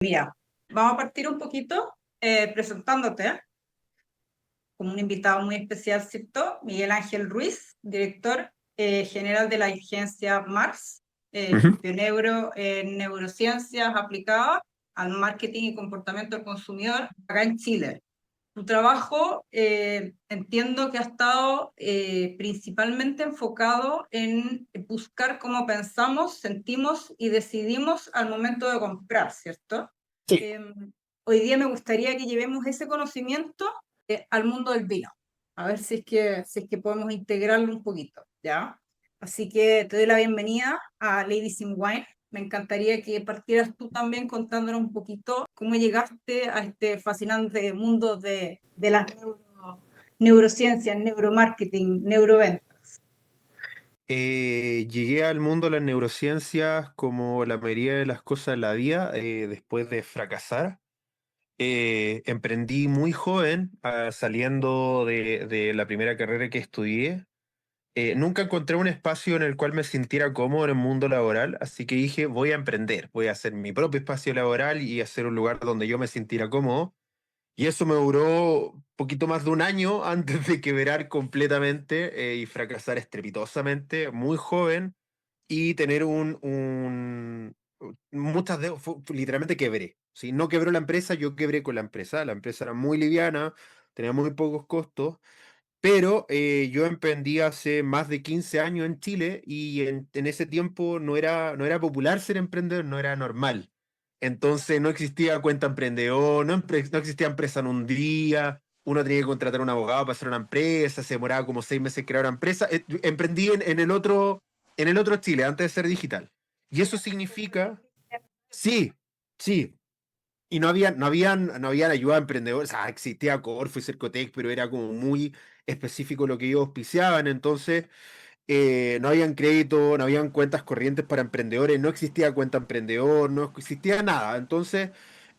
Mira, vamos a partir un poquito presentándote como un invitado muy especial, ¿cierto? Miguel Ángel Ruiz, director general de la agencia Mars, Ujú. pionero en neurociencias aplicadas al marketing y comportamiento del consumidor acá en Chile. Tu trabajo entiendo que ha estado principalmente enfocado en buscar cómo pensamos, sentimos y decidimos al momento de comprar, ¿cierto? Sí. Eh, Hoy día me gustaría que llevemos ese conocimiento al mundo del vino, a ver si es que podemos integrarlo un poquito, ¿ya? Así que te doy la bienvenida a Ladies in Wine. Me encantaría que partieras tú también contándonos un poquito cómo llegaste a este fascinante mundo de las neurociencias, neuromarketing, neuroventas. Llegué al mundo de las neurociencias como la mayoría de las cosas en la vida, después de fracasar. Emprendí muy joven, saliendo de la primera carrera que estudié. Nunca encontré un espacio en el cual me sintiera cómodo en el mundo laboral, así que dije, voy a emprender, voy a hacer mi propio espacio laboral y hacer un lugar donde yo me sintiera cómodo. Y eso me duró poquito más de un año antes de quebrar completamente y fracasar estrepitosamente, muy joven, y tener muchas de literalmente quebré. ¿Sí? No quebró la empresa, yo quebré con la empresa. La empresa era muy liviana, tenía muy pocos costos, pero yo emprendí hace más de 15 años en Chile y en ese tiempo no era popular ser emprendedor, no era normal. Entonces no existía cuenta emprendedor, no existía empresa en un día, uno tenía que contratar un abogado para hacer una empresa, se demoraba como 6 meses en crear una empresa. Emprendí en el otro Chile, antes de ser digital. Y eso significa, sí, sí, y no habían ayuda a emprendedores. Existía Corfo y Cercotec, pero era como muy específico lo que ellos auspiciaban. Entonces, no habían crédito, no habían cuentas corrientes para emprendedores, no existía cuenta emprendedor, no existía nada. Entonces,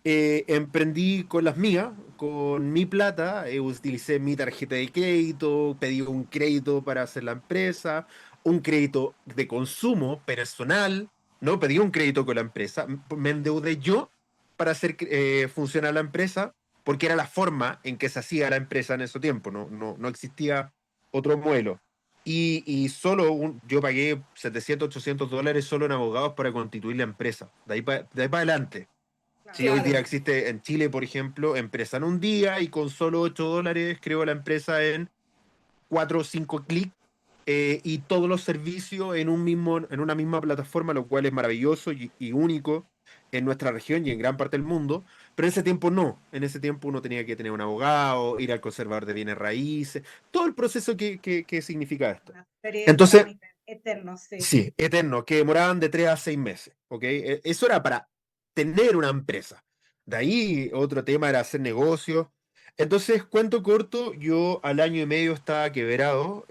emprendí con las mías, con mi plata, utilicé mi tarjeta de crédito, pedí un crédito para hacer la empresa, un crédito de consumo personal, no pedí un crédito con la empresa, me endeudé yo para hacer funcionar la empresa, porque era la forma en que se hacía la empresa en ese tiempo, no existía otro modelo. Y solo yo pagué 700, $800 solo en abogados para constituir la empresa. De ahí para adelante. Sí, hoy día Claro. existe en Chile, por ejemplo, empresa en un día y con solo $8 creo la empresa en 4 o 5 clics, y todos los servicios en una misma plataforma, lo cual es maravilloso y único en nuestra región y en gran parte del mundo. Pero en ese tiempo no. En ese tiempo uno tenía que tener un abogado, ir al conservador de bienes raíces, todo el proceso que significa esto. Una serie de Entonces, trámites eternos, sí. sí, eterno, que demoraban de 3 a 6 meses, ¿ok? Eso era para tener una empresa. De ahí otro tema era hacer negocios. Entonces, cuento corto, yo al año y medio estaba quebrado,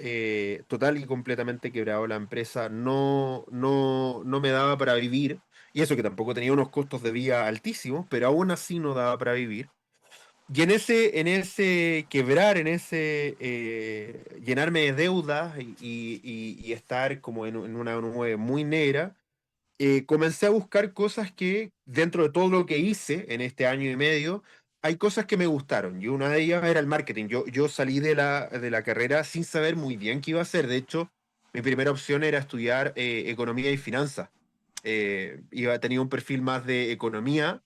total y completamente quebrado. La empresa no me daba para vivir, y eso que tampoco tenía unos costos de vida altísimos, pero aún así no daba para vivir. Y en ese quebrar, en ese llenarme de deudas y estar como en una nube muy negra, comencé a buscar cosas que, dentro de todo lo que hice en este año y medio, hay cosas que me gustaron. Y una de ellas era el marketing. Yo salí de la carrera sin saber muy bien qué iba a hacer. De hecho, mi primera opción era estudiar economía y finanzas. Tenía un perfil más de economía,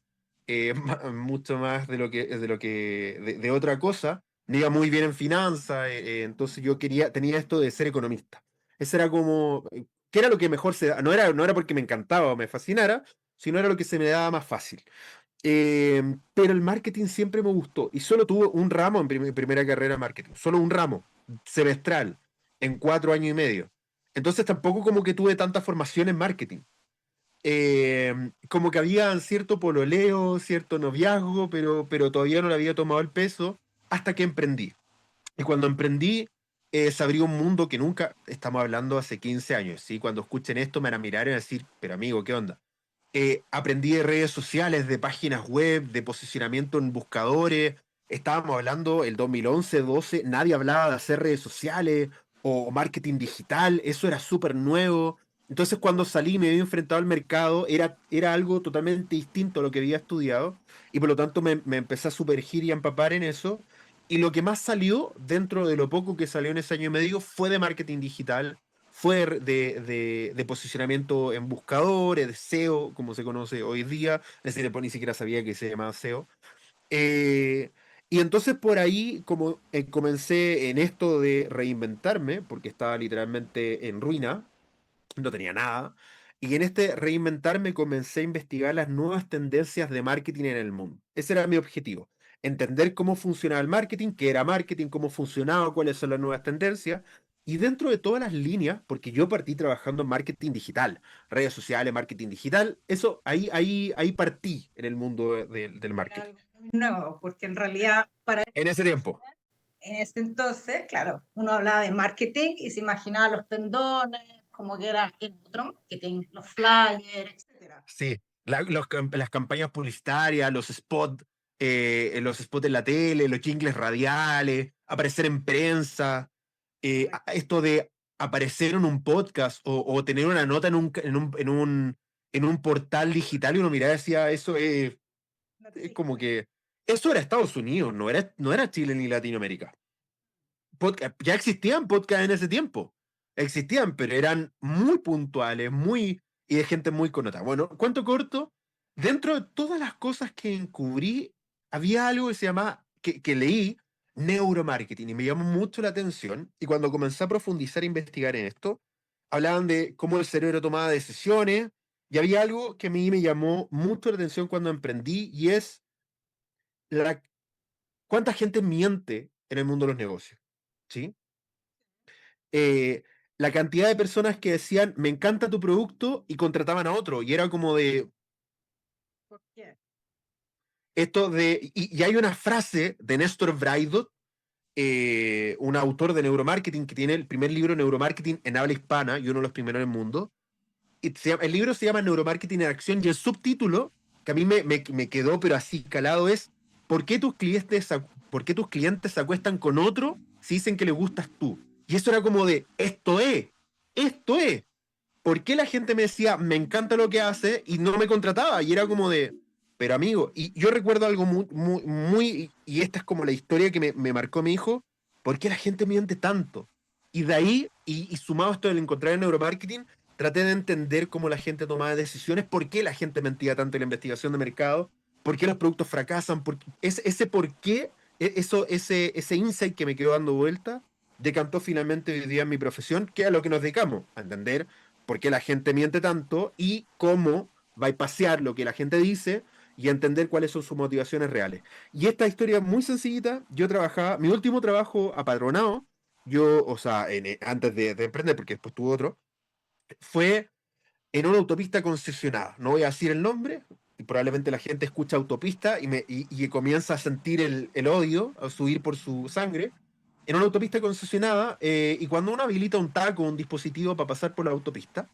mucho más de otra cosa. Me iba muy bien en finanzas, entonces tenía esto de ser economista. Ese era como, que era lo que mejor se da. No era porque me encantaba o me fascinara, sino era lo que se me daba más fácil. Pero el marketing siempre me gustó y solo tuve un ramo en mi primera carrera de marketing, solo un ramo semestral en 4 años y medio. Entonces tampoco como que tuve tanta formación en marketing. Como que había cierto pololeo, cierto noviazgo, pero todavía no le había tomado el peso hasta que emprendí. Y cuando emprendí, se abrió un mundo que nunca, estamos hablando hace 15 años, ¿sí? Cuando escuchen esto me van a mirar y van a decir, pero amigo, ¿qué onda? Aprendí de redes sociales, de páginas web, de posicionamiento en buscadores. Estábamos hablando el 2011, 12, nadie hablaba de hacer redes sociales o marketing digital, eso era súper nuevo. Entonces cuando salí y me había enfrentado al mercado, era algo totalmente distinto a lo que había estudiado y por lo tanto me empecé a sumergir y a empapar en eso. Y lo que más salió dentro de lo poco que salió en ese año y medio fue de marketing digital, fue de posicionamiento en buscadores, de SEO, como se conoce hoy día. Es decir, ni siquiera sabía que se llamaba SEO. Eh, y entonces por ahí como comencé en esto de reinventarme, porque estaba literalmente en ruina, no tenía nada. Y en este reinventarme comencé a investigar las nuevas tendencias de marketing en el mundo. Ese era mi objetivo. Entender cómo funcionaba el marketing, qué era marketing, cómo funcionaba, cuáles son las nuevas tendencias. Y dentro de todas las líneas, porque yo partí trabajando en marketing digital, redes sociales, marketing digital, eso ahí partí en el mundo del Era marketing. algo muy nuevo, porque en realidad para En ese tiempo. en ese entonces, claro, uno hablaba de marketing y se imaginaba los pendones, como que era el otro marketing, los flyers, etcétera. Sí, las campañas publicitarias, los spots en la tele, los jingles radiales, aparecer en prensa, Correcto. esto de aparecer en un podcast o tener una nota en un portal digital y uno miraba y decía, eso No es tenía como idea. que, eso era Estados Unidos, no era Chile ni Latinoamérica. Ya existían podcasts en ese tiempo. Existían, pero eran muy puntuales, y de gente muy connotada. Bueno, cuento corto, dentro de todas las cosas que encubrí, había algo que se llama, que leí, neuromarketing, y me llamó mucho la atención. Y cuando comencé a profundizar e investigar en esto, hablaban de cómo el cerebro tomaba decisiones, y había algo que a mí me llamó mucho la atención cuando emprendí, y es la, cuánta gente miente en el mundo de los negocios. ¿Sí? eh, la cantidad de personas que decían, me encanta tu producto y contrataban a otro. Y era como de ¿Por qué? esto de... Y hay una frase de Néstor Braidot, un autor de neuromarketing que tiene el primer libro de neuromarketing en habla hispana y uno de los primeros en el mundo. El libro se llama Neuromarketing en Acción y el subtítulo, que a mí me quedó pero así calado, es ¿por qué tus clientes se acuestan con otro si dicen que les gustas tú? Y eso era como de, esto es. ¿Por qué la gente me decía, me encanta lo que hace y no me contrataba? Y era como de, pero amigo, y yo recuerdo algo y esta es como la historia que me marcó mi hijo, ¿por qué la gente miente tanto? Y de ahí, y sumado a esto del encontrar el neuromarketing, traté de entender cómo la gente tomaba decisiones, por qué la gente mentía tanto en la investigación de mercado, por qué los productos fracasan, ese por qué, ese insight que me quedó dando vuelta, decantó finalmente hoy día en mi profesión, que es a lo que nos dedicamos, a entender por qué la gente miente tanto y cómo bypassear lo que la gente dice y entender cuáles son sus motivaciones reales. Y esta historia es muy sencillita. Yo trabajaba, mi último trabajo apadronado, o sea, antes de emprender, porque después tuve otro, fue en una autopista concesionada. No voy a decir el nombre, y probablemente la gente escucha autopista y comienza a sentir el odio, a subir por su sangre. En una autopista concesionada, y cuando uno habilita un taco, un dispositivo para pasar por la autopista,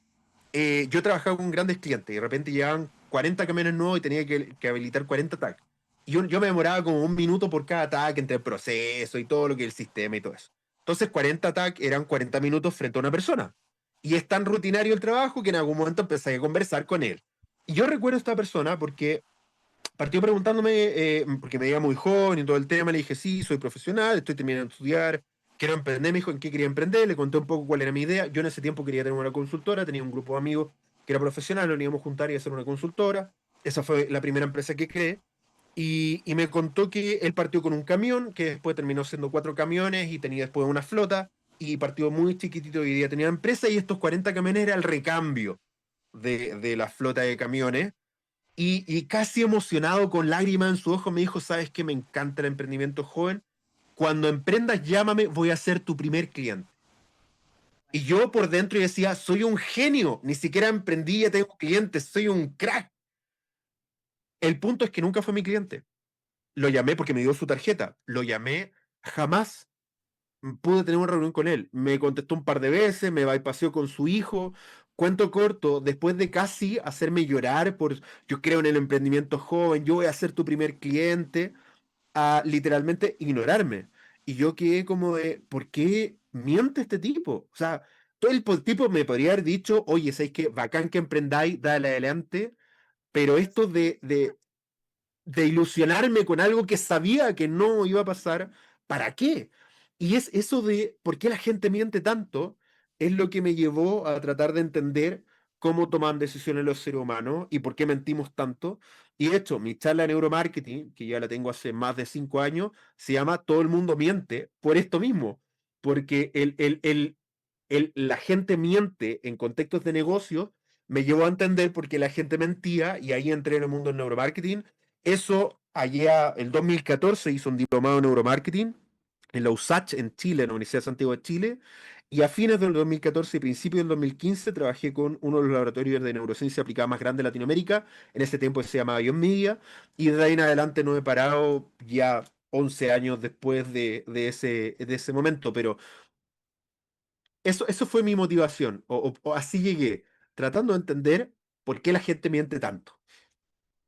yo trabajaba con grandes clientes y de repente llegaban 40 camiones nuevos y tenía que habilitar 40 tags. Y yo me demoraba como un minuto por cada tag entre el proceso y todo lo que es el sistema y todo eso. Entonces 40 tags eran 40 minutos frente a una persona. Y es tan rutinario el trabajo que en algún momento empecé a conversar con él. Y yo recuerdo a esta persona porque partió preguntándome, porque me veía muy joven y todo el tema, le dije, sí, soy profesional, estoy terminando de estudiar, quiero emprender, me dijo en qué quería emprender, le conté un poco cuál era mi idea. Yo en ese tiempo quería tener una consultora, tenía un grupo de amigos que era profesional, nos íbamos a juntar y hacer una consultora. Esa fue la primera empresa que creé. Y me contó que él partió con un camión, que después terminó siendo 4 camiones y tenía después una flota, y partió muy chiquitito y hoy día tenía empresa, y estos 40 camiones era el recambio de la flota de camiones. Y casi emocionado, con lágrimas en su ojo, me dijo, ¿sabes qué? Me encanta el emprendimiento joven. Cuando emprendas, llámame, voy a ser tu primer cliente. Y yo por dentro decía, soy un genio, ni siquiera emprendí, ya tengo clientes, soy un crack. El punto es que nunca fue mi cliente. Lo llamé porque me dio su tarjeta. Lo llamé, jamás pude tener una reunión con él. Me contestó un par de veces, me bypassó con su hijo. Cuento corto, después de casi hacerme llorar por yo creo en el emprendimiento joven, yo voy a ser tu primer cliente, a literalmente ignorarme. Y yo quedé como de, ¿por qué miente este tipo? O sea, todo tipo me podría haber dicho, oye, ¿sabes qué? Bacán que emprendáis, dale adelante, pero esto de ilusionarme con algo que sabía que no iba a pasar, ¿para qué? Y es eso de por qué la gente miente tanto, es lo que me llevó a tratar de entender cómo toman decisiones los seres humanos y por qué mentimos tanto. Y de hecho, mi charla de neuromarketing, que ya la tengo hace más de 5 años, se llama Todo el mundo miente por esto mismo, porque la gente miente en contextos de negocio. Me llevó a entender por qué la gente mentía y ahí entré en el mundo del neuromarketing. Eso, allá, el 2014 hizo un diplomado en neuromarketing en la USACH en Chile, en la Universidad de Santiago de Chile, y a fines del 2014 y principios del 2015 trabajé con uno de los laboratorios de neurociencia aplicada más grandes de Latinoamérica, en ese tiempo se llamaba Ion Media, y de ahí en adelante no he parado ya 11 años después de ese momento, pero eso fue mi motivación, o así llegué, tratando de entender por qué la gente miente tanto.